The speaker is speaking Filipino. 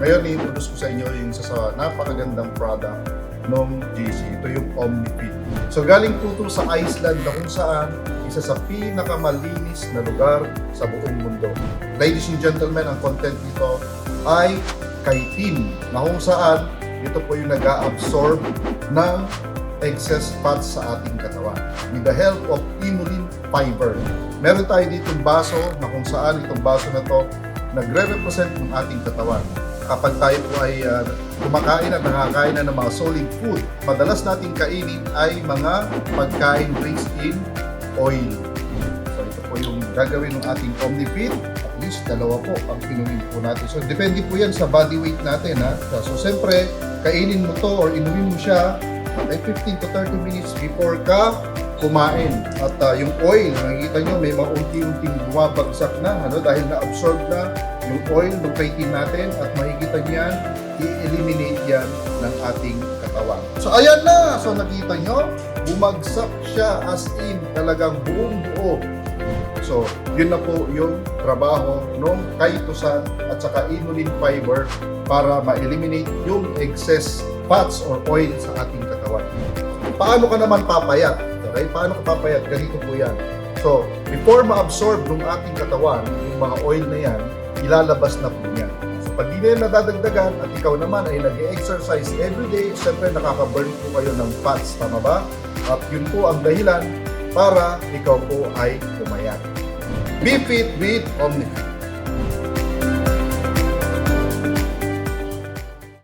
Ngayon, i-introduce ko sa inyo yung isa sa napakagandang product ng GC. Ito yung OmniFit. So galing po ito sa Iceland na kung saan isa sa pinakamalinis na lugar sa buong mundo. Ladies and gentlemen, ang content nito ay chitin na kung saan ito po yung nag-absorb ng excess fats sa ating katawan with the help of inulin fiber. Meron tayo ditong baso na kung saan itong baso na to nagre-represent ng ating katawan. Kapag tayo po ay kumakain at nakakain na ng mga solid food, madalas nating kainin ay mga pagkain rich in oil. So ito po yung gagawin ng ating OmniFit. At least dalawa po ang inumin po natin. So depende po yan sa body weight natin. So siyempre, kainin mo to or inumin mo siya ay 15 to 30 minutes before ka kumain. At yung oil, nakikita nyo, may maunti-unting bumabagsak na dahil na-absorb na yung oil ng chitin natin at makikita niyan, i-eliminate yan ng ating katawan. So ayan na! So nakita nyo, bumagsak siya as in talagang buong buo. So yun na po yung trabaho ng chitosan at saka inulin fiber para ma-eliminate yung excess fats or oil sa ating katawan. Paano ka naman papayat? Okay? Paano ka papayat? Ganito po yan. So, before ma-absorb ng ating katawan, yung mga oil na yan, ilalabas na po yan. So, pag di na yan nadadagdagan at ikaw naman ay nag-exercise everyday, syempre nakaka-burn po kayo ng fats, tama ba? At yun po ang dahilan para ikaw po ay pumayat. Be fit with OmniFit.